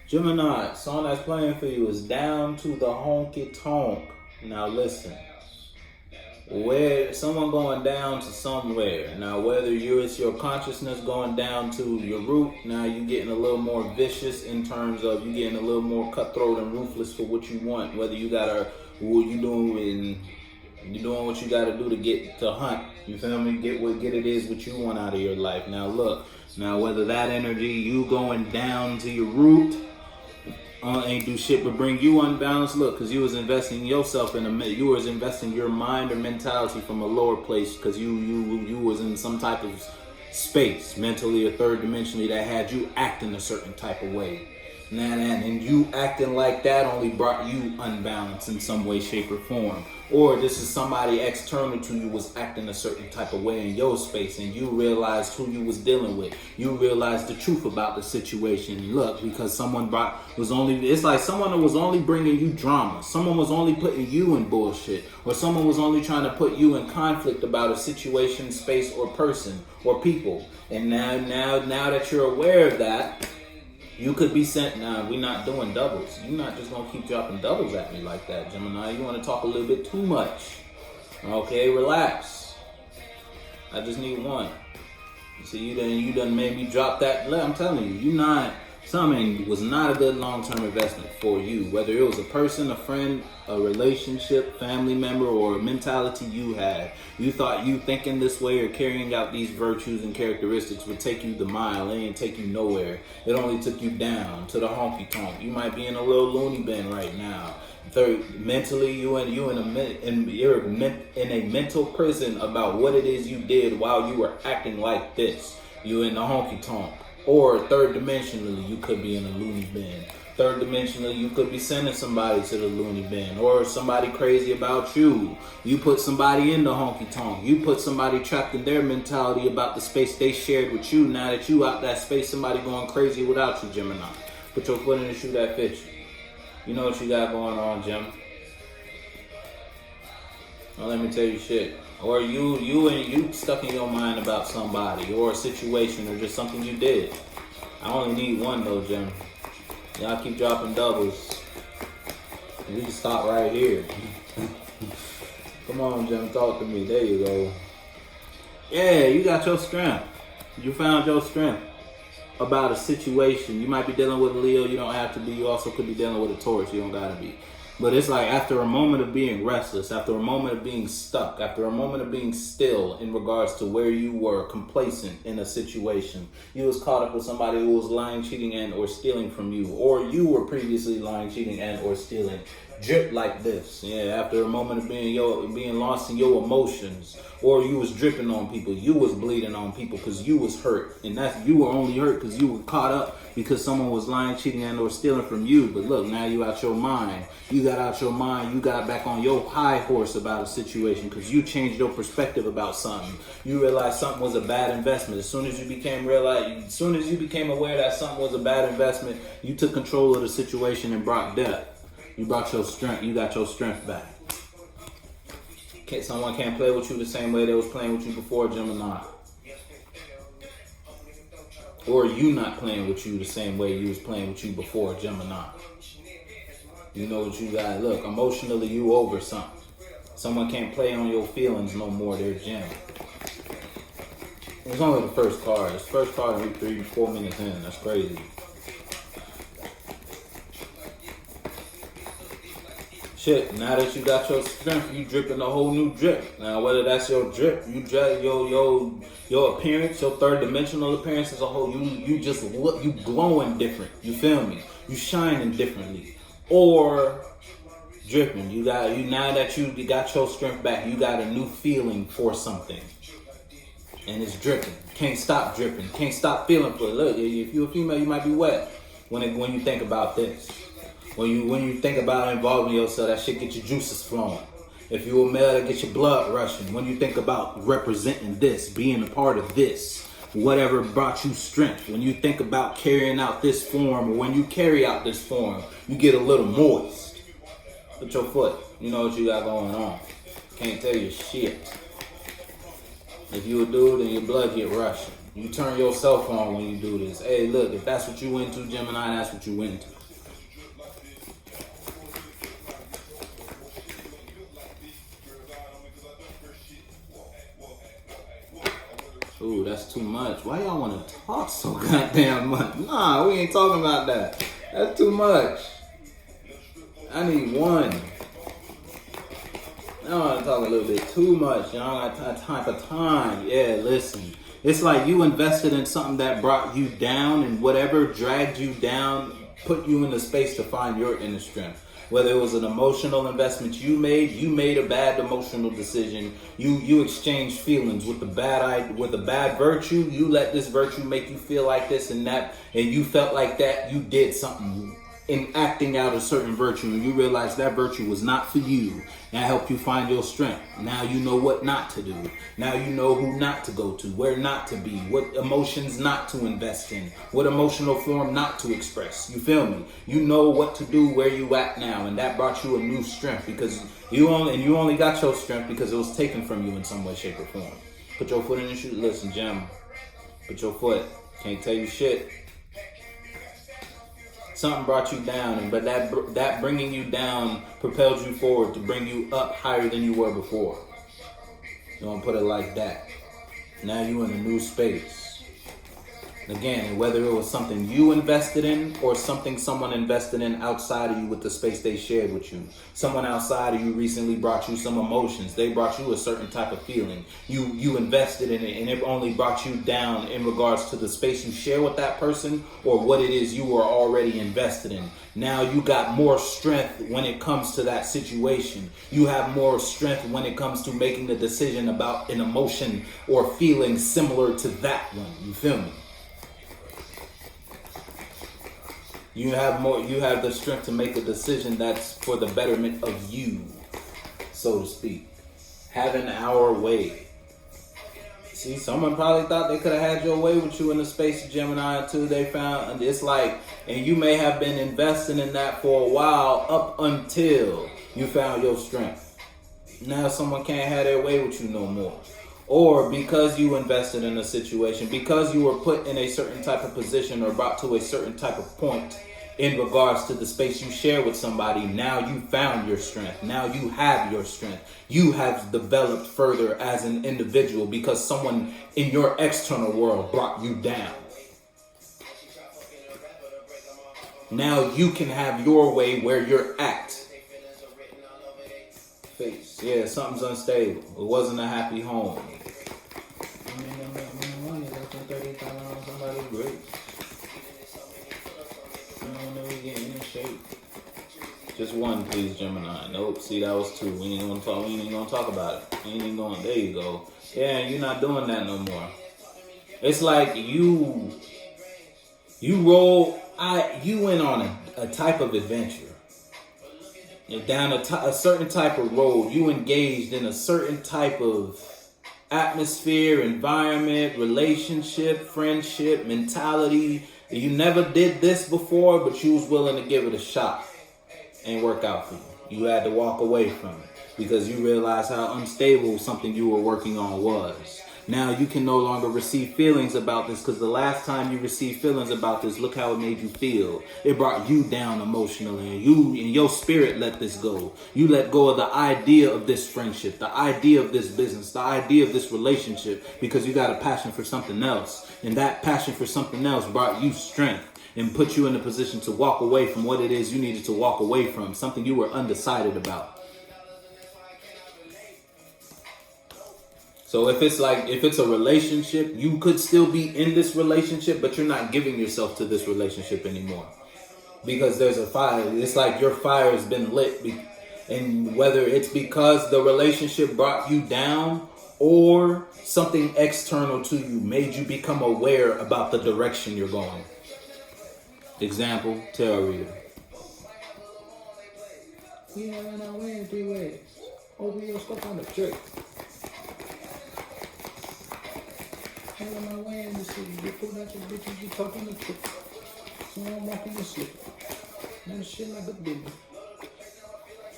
Gemini, song that's playing for you is Down to the Honky Tonk. Now listen, where someone going down to somewhere. Now whether it's your consciousness going down to your root, now you getting a little more vicious in terms of you getting a little more cutthroat and ruthless for what you want. Whether you you doing what you gotta do to get to hunt. You feel me? Get it is what you want out of your life. Now look, whether that energy, you going down to your root, ain't do shit but bring you unbalanced. Look, because you was investing yourself you was investing your mind or mentality from a lower place because you was in some type of space, mentally or third dimensionally, that had you acting a certain type of way. And you acting like that only brought you unbalance in some way, shape, or form. Or this is somebody external to you was acting a certain type of way in your space, and you realized who you was dealing with. You realized the truth about the situation. Look, because it's like someone was only bringing you drama. Someone was only putting you in bullshit. Or someone was only trying to put you in conflict about a situation, space, or person, or people. And now that you're aware of that, you could be sent. Nah, we're not doing doubles. You're not just gonna keep dropping doubles at me like that, Gemini. You want to talk a little bit too much. Okay, relax. I just need one. See, you done made me drop that. I'm telling you, something was not a good long-term investment for you. Whether it was a person, a friend, a relationship, family member, or a mentality you had. You thought you thinking this way or carrying out these virtues and characteristics would take you the mile. It ain't take you nowhere. It only took you down to the honky tonk. You might be in a little loony bin right now. Mentally, you're in a mental prison about what it is you did while you were acting like this. You in the honky tonk. Or third dimensionally, you could be in a loony bin. Third dimensionally, you could be sending somebody to the loony bin. Or somebody crazy about you. You put somebody in the honky tonk. You put somebody trapped in their mentality about the space they shared with you. Now that you out that space, somebody going crazy without you, Gemini. Put your foot in the shoe that fits you. You know what you got going on, Gem. Now let me tell you shit. Or you stuck in your mind about somebody or a situation or just something you did. I only need one though, Jim. Y'all keep dropping doubles. We can stop right here. Come on, Jim, talk to me. There you go. Yeah, you got your strength. You found your strength about a situation. You might be dealing with a Leo. You don't have to be. You also could be dealing with a Taurus. You don't gotta be. But it's like after a moment of being restless, after a moment of being stuck, after a moment of being still in regards to where you were complacent in a situation, you was caught up with somebody who was lying, cheating, and or stealing from you, or you were previously lying, cheating, and or stealing. Drip like this. Yeah, after a moment of being lost in your emotions, or you was dripping on people, you was bleeding on people because you was hurt, and you were only hurt because you were caught up because someone was lying, cheating, and or stealing from you. But look, now you out your mind. You got out your mind. You got back on your high horse about a situation because you changed your perspective about something. You realized something was a bad investment. As soon as you became aware that something was a bad investment, you took control of the situation and brought death. You brought your strength. You got your strength back. Someone can't play with you the same way they was playing with you before, Gemini. Or you not playing with you the same way you was playing with you before, Gemini. You know what you got. Look, emotionally you over something. Someone can't play on your feelings no more. They're Gem. It's only the first card. It's the first card in 3-4 minutes in. That's crazy. Shit, now that you got your strength, you dripping a whole new drip. Now, whether that's your drip, your appearance, your third dimensional appearance as a whole, you just look, you glowing different. You feel me? You shining differently. Or dripping. Now that you got your strength back, you got a new feeling for something. And it's dripping. Can't stop dripping. Can't stop feeling for it. Look, if you're a female, you might be wet when you think about this. When you think about involving yourself, that shit get your juices flowing. If you're a male, that gets your blood rushing. When you think about representing this, being a part of this, whatever brought you strength. When you think about carrying out this form, or when you carry out this form, you get a little moist. Put your foot. You know what you got going on. Can't tell you shit. If you a dude, then your blood get rushing. You turn yourself on when you do this. Hey, look, if that's what you into, Gemini, that's what you into. Ooh, that's too much. Why y'all want to talk so goddamn much? Nah, we ain't talking about that. That's too much. I need one. I want to talk a little bit too much. Y'all got time for time. Yeah, listen. It's like you invested in something that brought you down, and whatever dragged you down put you in the space to find your inner strength. Whether it was an emotional investment you made a bad emotional decision. You exchanged feelings with the bad virtue. You let this virtue make you feel like this and that, and you felt like that you did something in acting out a certain virtue, and you realize that virtue was not for you. That helped you find your strength. Now you know what not to do. Now you know who not to go to, where not to be, what emotions not to invest in, what emotional form not to express. You feel me? You know what to do, where you at now, and that brought you a new strength because you only got your strength because it was taken from you in some way, shape, or form. Put your foot in the shoe. Listen, Gem. Put your foot. Can't tell you shit. Something brought you down, but that bringing you down propels you forward to bring you up higher than you were before. You want to put it like that. Now you in a new space. Again, whether it was something you invested in or something someone invested in outside of you with the space they shared with you. Someone outside of you recently brought you some emotions. They brought you a certain type of feeling. You invested in it, and it only brought you down in regards to the space you share with that person or what it is you were already invested in. Now you got more strength when it comes to that situation. You have more strength when it comes to making the decision about an emotion or feeling similar to that one. You feel me? You have the strength to make a decision that's for the betterment of you, so to speak. Having our way. See, someone probably thought they could have had your way with you in the space of Gemini until they found, and it's like, and you may have been investing in that for a while up until you found your strength. Now someone can't have their way with you no more. Or because you invested in a situation, because you were put in a certain type of position or brought to a certain type of point in regards to the space you share with somebody, now you found your strength. Now you have your strength. You have developed further as an individual because someone in your external world brought you down. Now you can have your way where you're at. Face. Yeah, something's unstable. It wasn't a happy home. Somebody great. Getting in shape. Just one, please, Gemini. Nope. See, that was two. We ain't gonna talk about it. We ain't even going. There you go. Yeah, you're not doing that no more. It's like you went on a type of adventure. You're down a certain type of road. You engaged in a certain type of atmosphere, environment, relationship, friendship, mentality. You never did this before, but you was willing to give it a shot. Ain't work out for you. You had to walk away from it because you realized how unstable something you were working on was. Now you can no longer receive feelings about this because the last time you received feelings about this, look how it made you feel. It brought you down emotionally, and your spirit let this go. You let go of the idea of this friendship, the idea of this business, the idea of this relationship because you got a passion for something else. And that passion for something else brought you strength and put you in a position to walk away from what it is you needed to walk away from, something you were undecided about. So if it's a relationship, you could still be in this relationship, but you're not giving yourself to this relationship anymore. Because there's a fire. It's like your fire has been lit. And whether it's because the relationship brought you down or something external to you made you become aware about the direction you're going. Example, tarot reader. We ran our way in 3 ways. Over your stuff on the church. On my way in the city, you pull out your bitches, you talking the truth. So I'm walking your slip. Man, shit like a baby.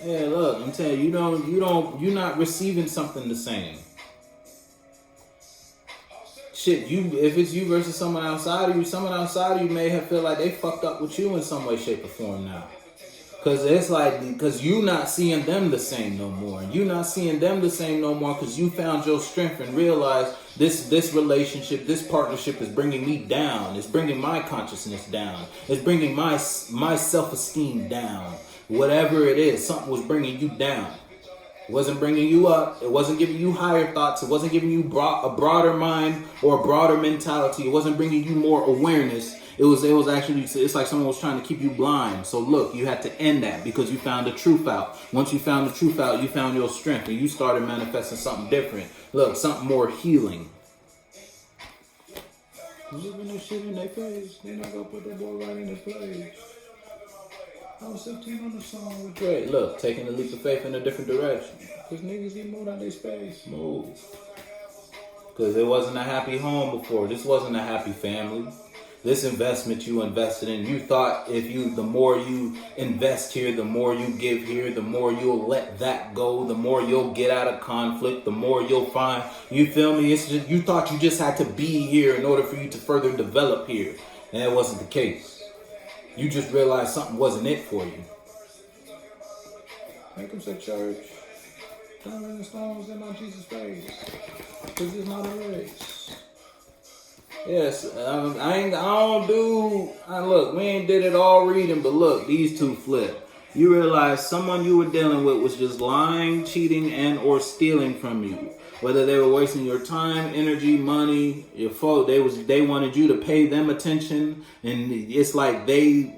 Yeah, look, I'm telling you, you're not receiving something the same. shit, if it's you versus someone outside of you may have feel like they fucked up with you in some way, shape, or form now. Cause it's like, because you not seeing them the same no more. You not seeing them the same no more because you found your strength and realized this relationship, this partnership is bringing me down. It's bringing my consciousness down. It's bringing my self-esteem down. Whatever it is, something was bringing you down. It wasn't bringing you up. It wasn't giving you higher thoughts. It wasn't giving you a broader mind or a broader mentality. It wasn't bringing you more awareness. It was actually, it's like someone was trying to keep you blind. So look, you had to end that because you found the truth out. Once you found the truth out, you found your strength and you started manifesting something different. Look, something more healing. Living this shit in their face. They're not gonna put that boy right in his place. I was 16 on the song with Dre. Look, taking a leap of faith in a different direction. Because niggas get moved out their space. Move. Because it wasn't a happy home before. This wasn't a happy family. This investment you invested in, you thought the more you invest here, the more you give here, the more you'll let that go, the more you'll get out of conflict, the more you'll find, you feel me? It's just, you thought you just had to be here in order for you to further develop here. And that wasn't the case. You just realized something wasn't it for you. Make him say church. Diamond and stones in my Jesus' face. Because it's not a race. Yes, look, we ain't did it all reading, but look, these two flip. You realize someone you were dealing with was just lying, cheating, and or stealing from you. Whether they were wasting your time, energy, money, your fault, they wanted you to pay them attention, and it's like they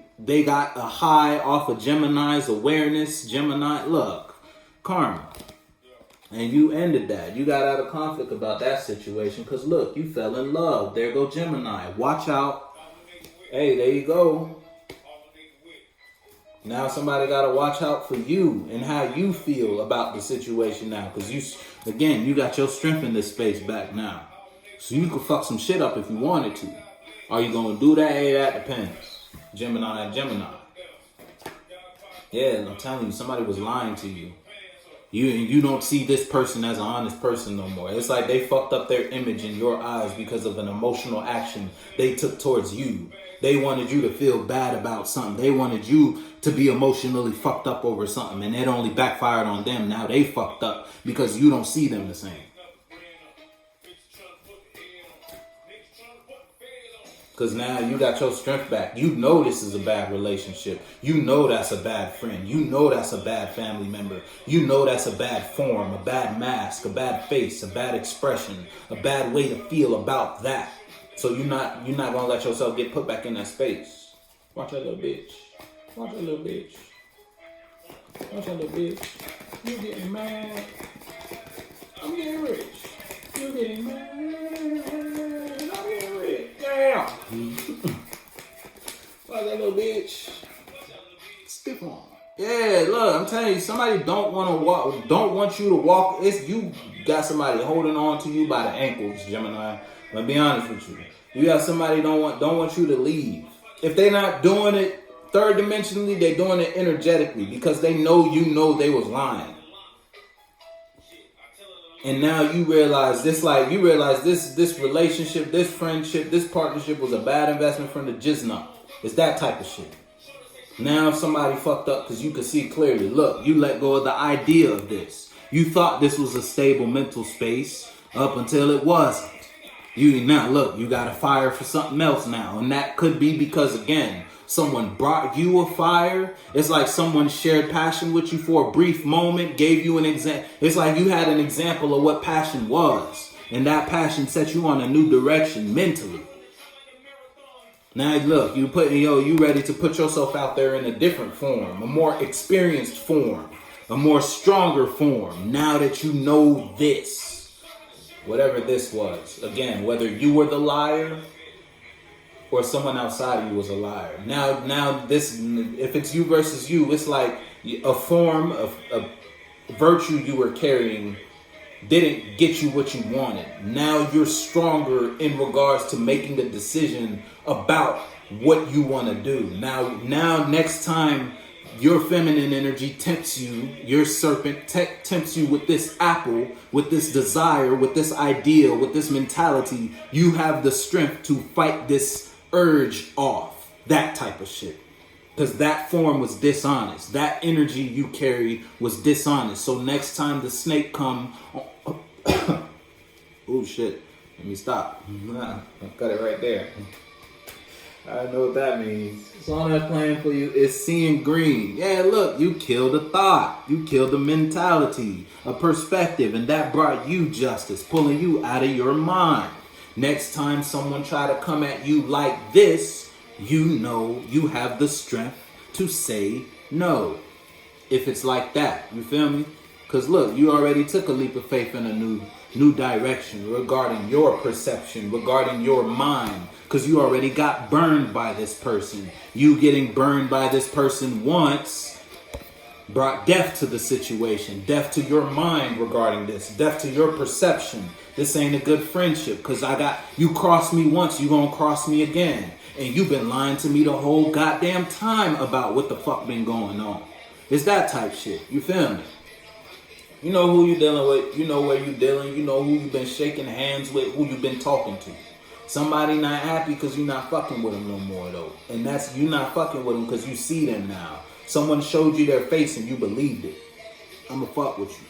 got a high off of Gemini's awareness. Gemini, look, karma. And you ended that. You got out of conflict about that situation because, look, you fell in love. There go Gemini. Watch out. Hey, there you go. Now somebody got to watch out for you and how you feel about the situation now. Because, you got your strength in this space back now. So you could fuck some shit up if you wanted to. Are you going to do that? Hey, that depends. Gemini. Yeah, I'm telling you, somebody was lying to you. You don't see this person as an honest person no more. It's like they fucked up their image in your eyes because of an emotional action they took towards you. They wanted you to feel bad about something. They wanted you to be emotionally fucked up over something, and it only backfired on them. Now they fucked up because you don't see them the same. Because now you got your strength back. You know this is a bad relationship. You know that's a bad friend. You know that's a bad family member. You know that's a bad form, a bad mask, a bad face, a bad expression, a bad way to feel about that. So you're not gonna let yourself get put back in that space. Watch that little bitch. Watch that little bitch. Watch that little bitch. You getting mad. I'm getting rich. You getting mad. I'm getting rich. Damn. Watch that little bitch. Stick on. Yeah, look, I'm telling you, somebody don't want you to walk. It's you got somebody holding on to you by the ankles, Gemini. I'll be honest with you. You got somebody don't want you to leave. If they're not doing it third dimensionally, they're doing it energetically because they know they was lying. And now you realize this relationship, this friendship, this partnership was a bad investment from the jizna. It's that type of shit. Now if somebody fucked up because you could see clearly, look, you let go of the idea of this. You thought this was a stable mental space up until it wasn't. You got a fire for something else now. And that could be because, again, someone brought you a fire. It's like someone shared passion with you for a brief moment, gave you an example. It's like you had an example of what passion was. And that passion set you on a new direction mentally. Now look, you ready to put yourself out there in a different form, a more experienced form, a more stronger form. Now that you know this. Whatever this was. Again, whether you were the liar or someone outside of you was a liar. Now this, if it's you versus you, it's like a form of virtue you were carrying didn't get you what you wanted. Now you're stronger in regards to making a decision about what you want to do. Now next time Your feminine energy tempts you, your serpent tempts you with this apple, with this desire, with this ideal, with this mentality. You have the strength to fight this urge off, that type of shit. Because that form was dishonest. That energy you carried was dishonest. So next time the snake come, oh shit, let me stop. I'll cut it right there. I know what that means. Song that's playing for you is Seeing Green. Yeah, look, you killed a thought. You killed a mentality, a perspective, and that brought you justice, pulling you out of your mind. Next time someone try to come at you like this, you know you have the strength to say no. If it's like that, you feel me? Because look, you already took a leap of faith in a new direction regarding your perception, regarding your mind. Because you already got burned by this person. You getting burned by this person once brought death to the situation, death to your mind regarding this, death to your perception. This ain't a good friendship because you crossed me once, you gonna cross me again. And you've been lying to me the whole goddamn time about what the fuck been going on. It's that type shit. You feel me? You know who you dealing with. You know where you dealing. You know who you been shaking hands with, who you been talking to. Somebody not happy because you're not fucking with them no more though. And that's you not fucking with them because you see them now. Someone showed you their face and you believed it. I'ma fuck with you.